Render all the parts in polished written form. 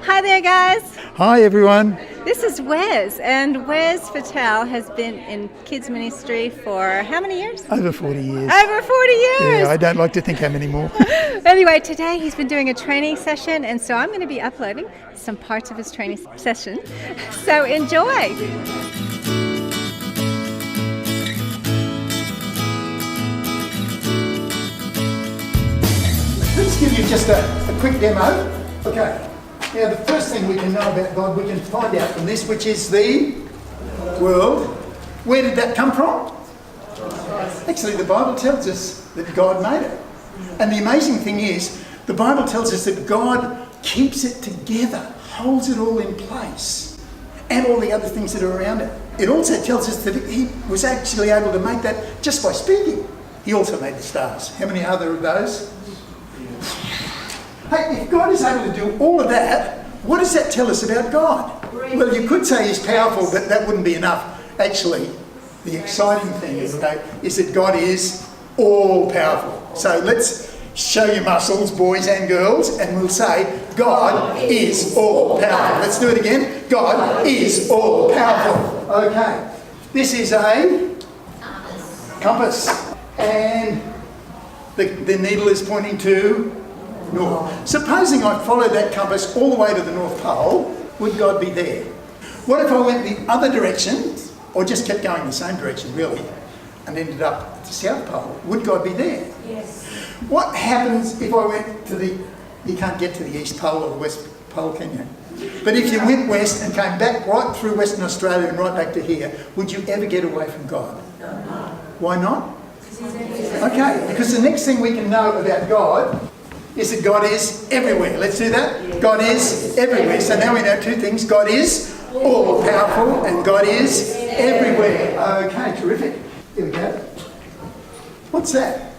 Hi there, guys. Hi everyone. This is Wes, and Wes Fittell has been in kids ministry for how many years? Over 40 years. Over 40 years! Yeah, I don't like to think how many more. Anyway, today he's been doing a training session, and so I'm going to be uploading some parts of his training session. So enjoy! Let's give you just a quick demo. Okay. Now the first thing we can know about God, we can find out from this, which is the world. Where did that come from? Actually, the Bible tells us that God made it. And the amazing thing is, the Bible tells us that God keeps it together, holds it all in place, and all the other things that are around it. It also tells us that he was actually able to make that just by speaking. He also made the stars. How many other of those? Hey, if God is able to do all of that, what does that tell us about God? Well, you could say he's powerful, but that wouldn't be enough. Actually, the exciting thing is that God is all powerful. So let's show your muscles, boys and girls, and we'll say, God is all powerful. Let's do it again. God is all powerful. Okay. This is a compass. And the needle is pointing to north. Supposing I followed that compass all the way to the North Pole, would God be there? What if I went the other direction, or just kept going the same direction really, and ended up at the South Pole? Would God be there? Yes. What happens if I went to you can't get to the East Pole or the West Pole, can you? But if you went west and came back right through Western Australia and right back to here, would you ever get away from God? No. Why not? Okay, because the next thing we can know about God is that God is everywhere. Let's do that. God is everywhere. So now we know two things. God is all powerful and God is everywhere. Okay, terrific. Here we go. What's that?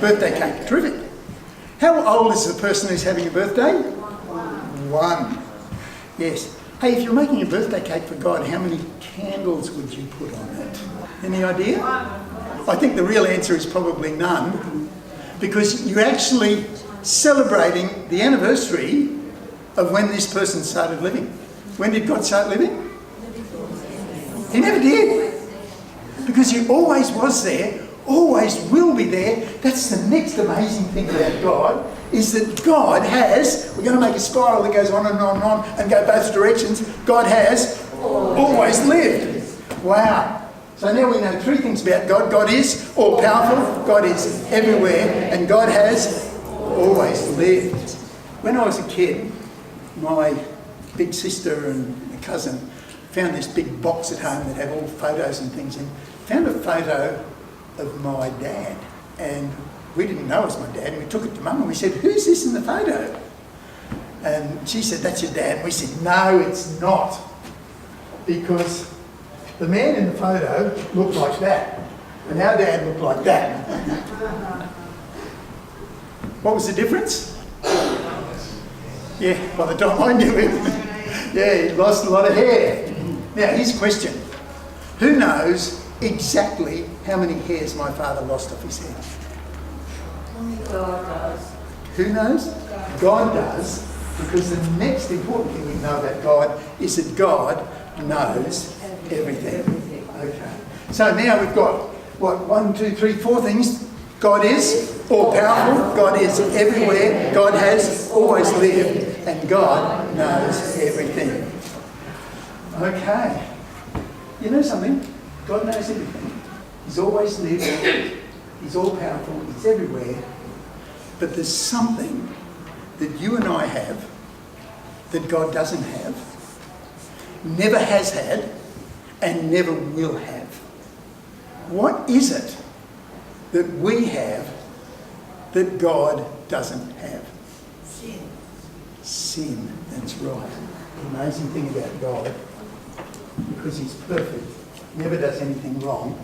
Birthday cake. Terrific. How old is the person who's having a birthday? 1. Yes. Hey, if you're making a birthday cake for God, how many candles would you put on it? Any idea? I think the real answer is probably none, because you're actually celebrating the anniversary of when this person started living. When did God start living? He never did. Because he always was there, always will be there. That's the next amazing thing about God, is that God has, we're going to make a spiral that goes on and on and on and go both directions. God has always lived. Wow. So now we know 3 things about God. God is all powerful, God is everywhere, and God has always lived. When I was a kid, my big sister and a cousin found this big box at home that had all photos and things in. Found a photo of my dad, and we didn't know it was my dad, and we took it to Mum and we said, "Who's this in the photo?" And she said, "That's your dad." And we said, "No, it's not, because the man in the photo looked like that, and our dad looked like that." What was the difference? Yeah, by the time I knew him, yeah, he lost a lot of hair. Now, here's a question. Who knows exactly how many hairs my father lost off his head? God does. Who knows? God does, because the next important thing we know about God is that God knows everything. Okay. So now we've got, 1, 2, 3, 4 things. God is all powerful, God is everywhere, God has always lived, and God knows everything. Okay. You know something? God knows everything. He's always lived, he's all powerful, he's everywhere. But there's something that you and I have that God doesn't have, never has had, and never will have. What is it that we have that God doesn't have? Sin. Sin, that's right. The amazing thing about God, because he's perfect, never does anything wrong.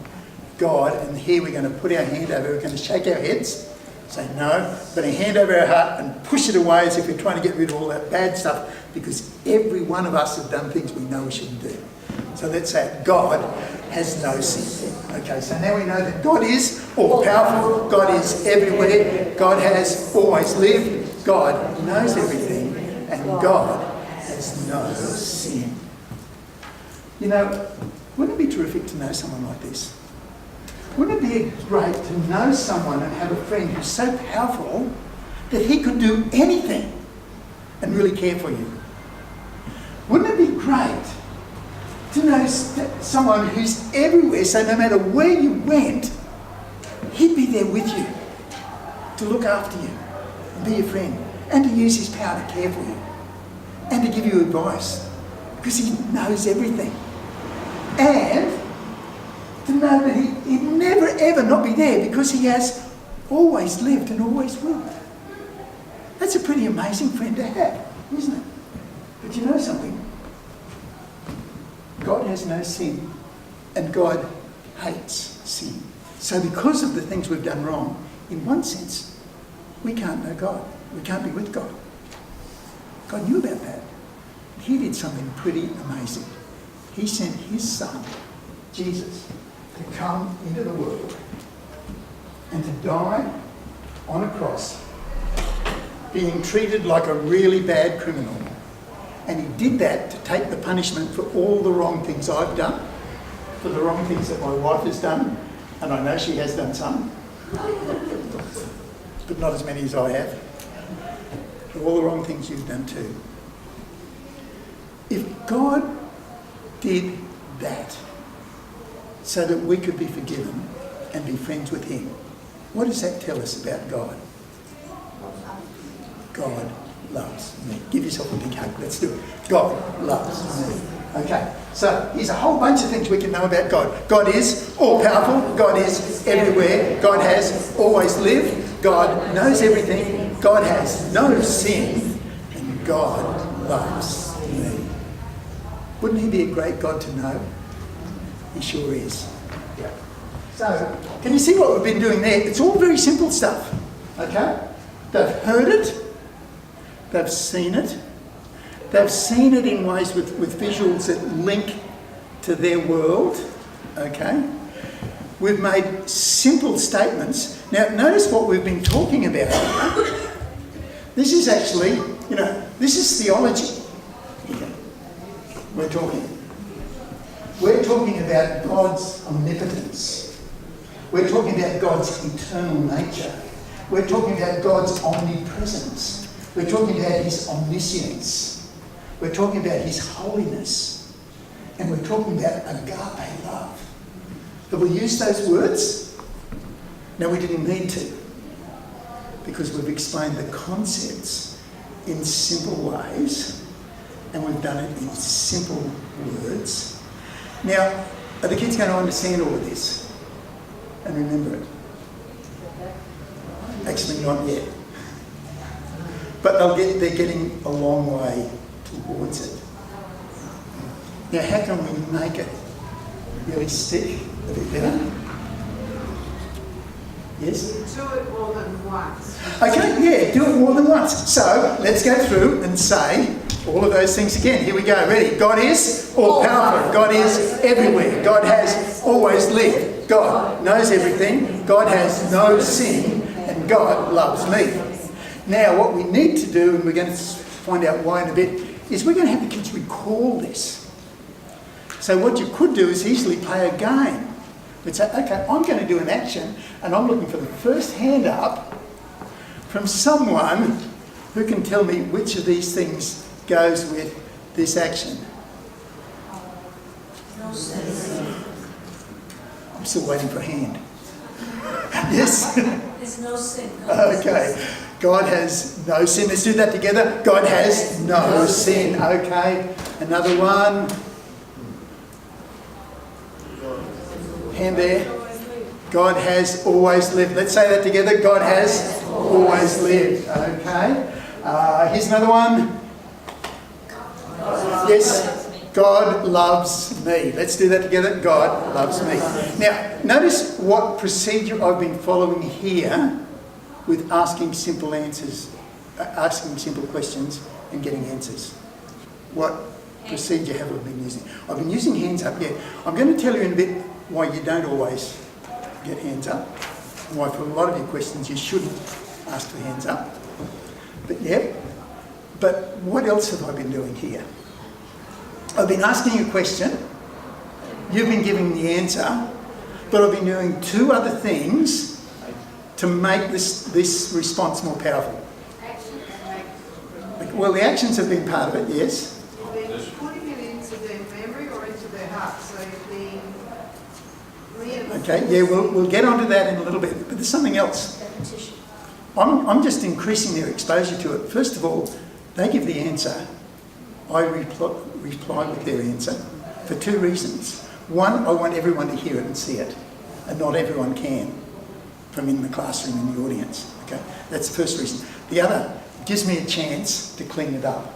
God, and here we're going to put our hand over, we're going to shake our heads, say no, put our hand over our heart and push it away as if we're trying to get rid of all that bad stuff, because every one of us have done things we know we shouldn't do. So let's say God has no sin. Okay, so now we know that God is all powerful, God is everywhere, God has always lived, God knows everything, and God has no sin. You know, wouldn't it be terrific to know someone like this? Wouldn't it be great to know someone and have a friend who's so powerful that he could do anything and really care for you? Wouldn't it be great to know someone who's everywhere, so no matter where you went, he'd be there with you to look after you and be your friend and to use his power to care for you and to give you advice because he knows everything. And to know that he'd never ever not be there because he has always lived and always will. That's a pretty amazing friend to have, isn't it? But you know something? God has no sin and God hates sin. So because of the things we've done wrong, in one sense, we can't know God. We can't be with God. God knew about that. He did something pretty amazing. He sent his son, Jesus, to come into the world and to die on a cross, being treated like a really bad criminal. And he did that to take the punishment for all the wrong things I've done, for the wrong things that my wife has done, and I know she has done some, but not as many as I have, for all the wrong things you've done too. If God did that so that we could be forgiven and be friends with him, what does that tell us about God? God loves me. Give yourself a big hug. Let's do it. God loves me. Okay, so here's a whole bunch of things we can know about God. God is all-powerful. God is everywhere. God has always lived. God knows everything. God has no sin. And God loves me. Wouldn't he be a great God to know? He sure is. Yeah. So, can you see what we've been doing there? It's all very simple stuff. Okay? They've heard it. They've seen it. They've seen it in ways with visuals that link to their world. Okay? We've made simple statements. Now, notice what we've been talking about. This is actually, this is theology. We're talking about God's omnipotence. We're talking about God's eternal nature. We're talking about God's omnipresence. We're talking about his omniscience. We're talking about his holiness. And we're talking about agape love. Have we used those words? No, we didn't need to. Because we've explained the concepts in simple ways. And we've done it in simple words. Now, are the kids going to understand all of this? And remember it? Actually, not yet. But they're getting a long way towards it. Now, how can we make it really stick a bit better? Yes? Do it more than once. Okay, yeah, do it more than once. So, let's go through and say all of those things again. Here we go. Ready? God is all-powerful. God is everywhere. God has always lived. God knows everything. God has no sin. And God loves me. Now, what we need to do, and we're going to find out why in a bit, is we're going to have the kids recall this. So what you could do is easily play a game. We'd say, okay, I'm going to do an action, and I'm looking for the first hand up from someone who can tell me which of these things goes with this action. No sin. I'm still waiting for a hand. Yes? There's no sin. Okay. God has no sin. Let's do that together. God has no sin. Okay. Another one. Hand there. God has always lived. Let's say that together. God has always lived. Okay. Here's another one. Yes. God loves me. Let's do that together. God loves me. Now, notice what procedure I've been following here with asking simple answers, asking simple questions and getting answers. What procedure have I been using? I've been using hands up, yeah. I'm going to tell you in a bit why you don't always get hands up, and why for a lot of your questions you shouldn't ask for hands up. But yeah, But what else have I been doing here? I've been asking you a question, you've been giving the answer, but I've been doing two other things to make this response more powerful. Well, the actions have been part of it, yes. Putting it into their memory or into their heart, so being reinforced. Okay, yeah, we'll get onto that in a little bit, but there's something else. I'm just increasing their exposure to it. First of all, they give the answer. I reply with their answer for two reasons. One, I want everyone to hear it and see it, and not everyone can from in the classroom, in the audience. Okay, that's the first reason. The other, it gives me a chance to clean it up,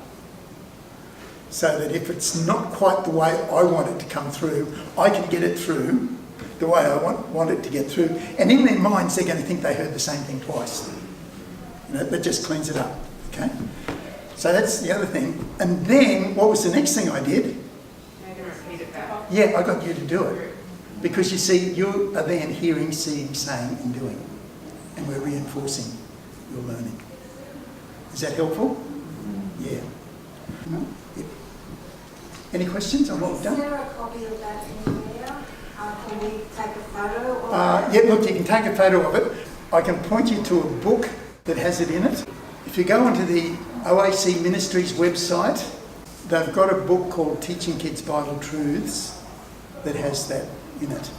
so that if it's not quite the way I want it to come through, I can get it through the way I want it to get through. And in their minds, they're going to think they heard the same thing twice. You know, that just cleans it up. Okay. So that's the other thing. And then, what was the next thing I did? Yeah, I got you to do it. Because you see, you are then hearing, seeing, saying and doing. And we're reinforcing your learning. Is that helpful? Yeah. No? Yep. Any questions on what we've done? Is there a copy of that anywhere? Can we take a photo? Or Yeah, look, you can take a photo of it. I can point you to a book that has it in it. If you go onto the OAC Ministries website, they've got a book called Teaching Kids Bible Truths that has that in it.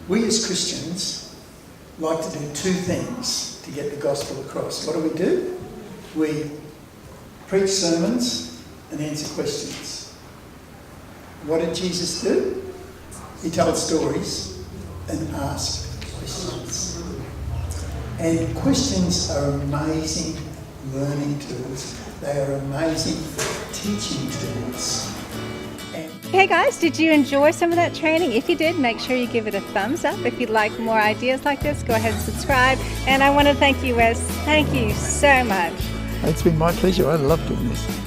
We as Christians like to do two things to get the gospel across. What do? We preach sermons and answer questions. What did Jesus do? He told stories and asked questions. And questions are amazing learning tools. They are amazing teaching tools. Hey guys, did you enjoy some of that training? If you did, make sure you give it a thumbs up. If you'd like more ideas like this, go ahead and subscribe. And I want to thank you, Wes. Thank you so much. It's been my pleasure. I love doing this.